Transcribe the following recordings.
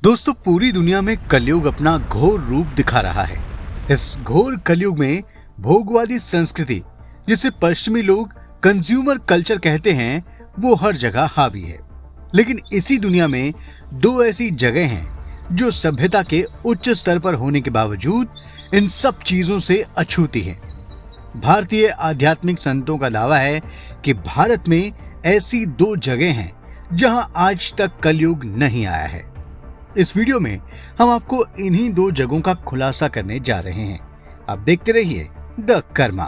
दोस्तों, पूरी दुनिया में कलयुग अपना घोर रूप दिखा रहा है। इस घोर कलयुग में भोगवादी संस्कृति, जिसे पश्चिमी लोग कंज्यूमर कल्चर कहते हैं, वो हर जगह हावी है। लेकिन इसी दुनिया में दो ऐसी जगह हैं जो सभ्यता के उच्च स्तर पर होने के बावजूद इन सब चीजों से अछूती हैं। भारतीय आध्यात्मिक संतों का दावा है कि भारत में ऐसी दो जगह हैं जहां आज तक कलयुग नहीं आया है। इस वीडियो में हम आपको इन्हीं दो जगहों का खुलासा करने जा रहे हैं। आप देखते रहिए द कर्मा।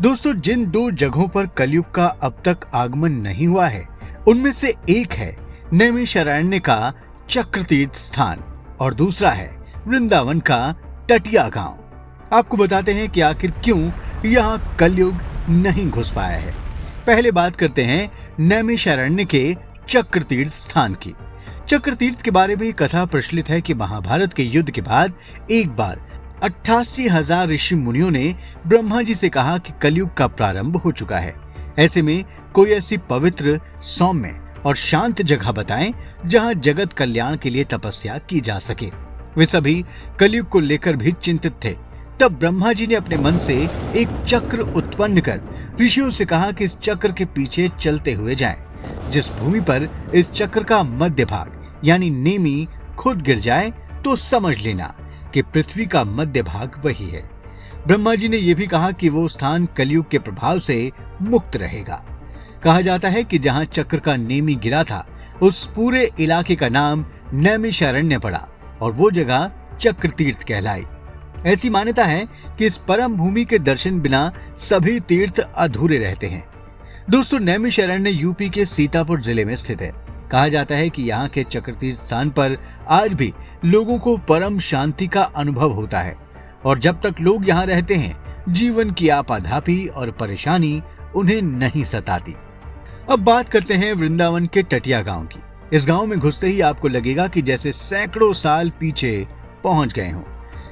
दोस्तों, जिन दो जगहों पर कलयुग का अब तक आगमन नहीं हुआ है, उनमें से एक है नैमिषारण्य का चक्रतीर्थ स्थान और दूसरा है वृंदावन का टटिया गांव। आपको बताते हैं कि आखिर क्यों यहाँ कलयुग नहीं घुस पाया है। पहले बात करते हैं नैमिषारण्य के चक्रतीर्थ स्थान की। चक्रतीर्थ के बारे में कथा प्रचलित है कि महाभारत के युद्ध के बाद एक बार 88,000 ऋषि मुनियों ने ब्रह्मा जी से कहा कि कलयुग का प्रारंभ हो चुका है। ऐसे में कोई ऐसी पवित्र, सौम्य और शांत जगह बताएं जहां जगत कल्याण के लिए तपस्या की जा सके। वे सभी कलयुग को लेकर भी चिंतित थे। तब ब्रह्मा जी ने अपने मन से एक चक्र उत्पन्न कर ऋषियों से कहा कि इस चक्र के पीछे चलते हुए जाएं। जिस भूमि पर इस चक्र का मध्य भाग यानी नेमी खुद गिर जाए तो समझ लेना कि पृथ्वी का मध्य भाग वही है। ब्रह्मा जी ने यह भी कहा कि वो स्थान कलयुग के प्रभाव से मुक्त रहेगा। कहा जाता है कि जहां चक्र का नेमी गिरा था, उस पूरे इलाके का नाम नैमिषारण्य पड़ा और वो जगह चक्रतीर्थ कहलाई। ऐसी मान्यता है कि इस परम भूमि के दर्शन बिना सभी तीर्थ अधूरे रहते हैं। दोस्तों, नैमिषारण्य यूपी के सीतापुर जिले में स्थित है। कहा जाता है कि यहाँ के चक्रतीर्थ स्थान पर आज भी लोगों को परम शांति का अनुभव होता है और जब तक लोग यहाँ रहते हैं, जीवन की आपाधापी और परेशानी उन्हें नहीं सताती। अब बात करते हैं वृंदावन के टटिया गांव की। इस गांव में घुसते ही आपको लगेगा कि जैसे सैकड़ों साल पीछे पहुंच गए हों।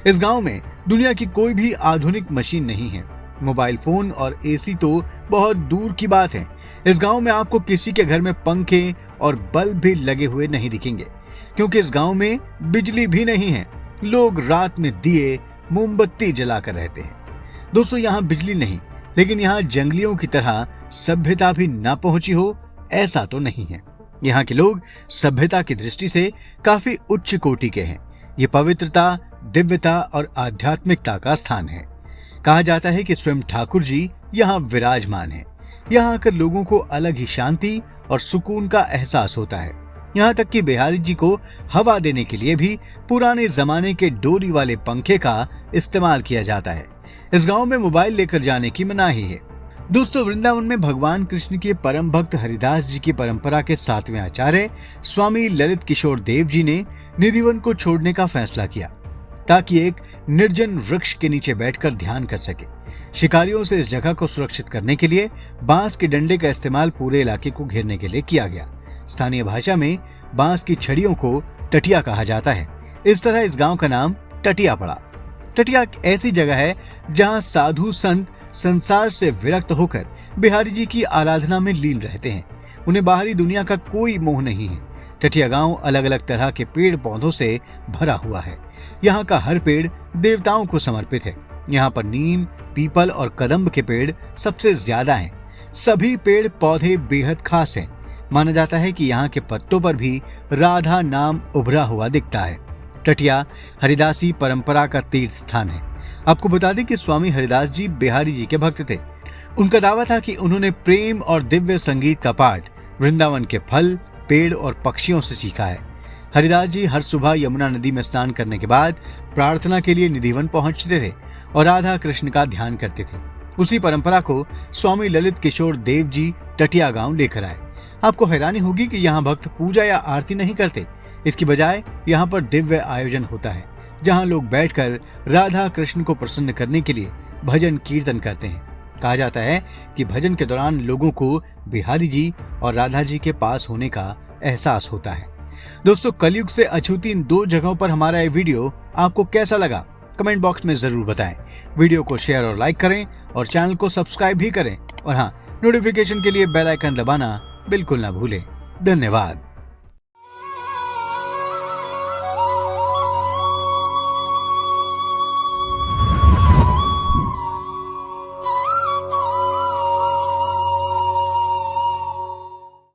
इस गांव में दुनिया की कोई भी आधुनिक मशीन नहीं है। मोबाइल फोन और एसी तो बहुत दूर की बात है। इस गांव में आपको किसी के घर में पंखे और बल्ब भी लगे हुए नहीं दिखेंगे, क्योंकि इस गांव में बिजली भी नहीं है। लोग रात में दिए, मोमबत्ती जलाकर रहते हैं। दोस्तों, यहाँ बिजली नहीं, लेकिन यहाँ जंगलियों की तरह सभ्यता भी ना पहुंची हो, ऐसा तो नहीं है। यहाँ के लोग सभ्यता की दृष्टि से काफी उच्च कोटि के हैं। ये पवित्रता, दिव्यता और आध्यात्मिकता का स्थान है। कहा जाता है कि स्वयं ठाकुर जी यहाँ विराजमान हैं। यहाँ आकर लोगों को अलग ही शांति और सुकून का एहसास होता है। यहाँ तक कि बिहारी जी को हवा देने के लिए भी पुराने जमाने के डोरी वाले पंखे का इस्तेमाल किया जाता है। इस गांव में मोबाइल लेकर जाने की मनाही है। दोस्तों, वृंदावन में भगवान कृष्ण के परम भक्त हरिदास जी की परंपरा के 7वें आचार्य स्वामी ललित किशोर देव जी ने निधिवन को छोड़ने का फैसला किया ताकि एक निर्जन वृक्ष के नीचे बैठकर ध्यान कर सके। शिकारियों से इस जगह को सुरक्षित करने के लिए बांस के डंडे का इस्तेमाल पूरे इलाके को घेरने के लिए किया गया। स्थानीय भाषा में बांस की छड़ियों को टटिया कहा जाता है। इस तरह इस गांव का नाम टटिया पड़ा। टटिया एक ऐसी जगह है जहां साधु संत संसार से विरक्त होकर बिहारी जी की आराधना में लीन रहते हैं। उन्हें बाहरी दुनिया का कोई मोह नहीं है। टटिया गांव अलग अलग तरह के पेड़ पौधों से भरा हुआ है। यहाँ का हर पेड़ देवताओं को समर्पित है। यहाँ पर नीम, पीपल और कदम्ब के पेड़ सबसे ज्यादा हैं। सभी पेड़ पौधे बेहद खास हैं। माना जाता है कि यहाँ के पत्तों पर भी राधा नाम उभरा हुआ दिखता है। टटिया हरिदासी परंपरा का तीर्थ स्थान है। आपको बता दें कि स्वामी हरिदास जी बिहारी जी के भक्त थे। उनका दावा था कि उन्होंने प्रेम और दिव्य संगीत का पाठ वृंदावन के फल, पेड़ और पक्षियों से सीखा है। हरिदास जी हर सुबह यमुना नदी में स्नान करने के बाद प्रार्थना के लिए निधिवन पहुंचते थे और राधा कृष्ण का ध्यान करते थे। उसी परंपरा को स्वामी ललित किशोर देव जी टटिया गांव लेकर आए। आपको हैरानी होगी कि यहाँ भक्त पूजा या आरती नहीं करते। इसकी बजाय यहाँ पर दिव्य आयोजन होता है, जहाँ लोग बैठकर राधा कृष्ण को प्रसन्न करने के लिए भजन कीर्तन करते हैं। कहा जाता है कि भजन के दौरान लोगों को बिहारी जी और राधा जी के पास होने का एहसास होता है। दोस्तों, कलयुग से अछूती इन दो जगहों पर हमारा ये वीडियो आपको कैसा लगा, कमेंट बॉक्स में जरूर बताएं। वीडियो को शेयर और लाइक करें और चैनल को सब्सक्राइब भी करें और हाँ, नोटिफिकेशन के लिए बेल आइकन दबाना बिल्कुल ना भूलें। धन्यवाद।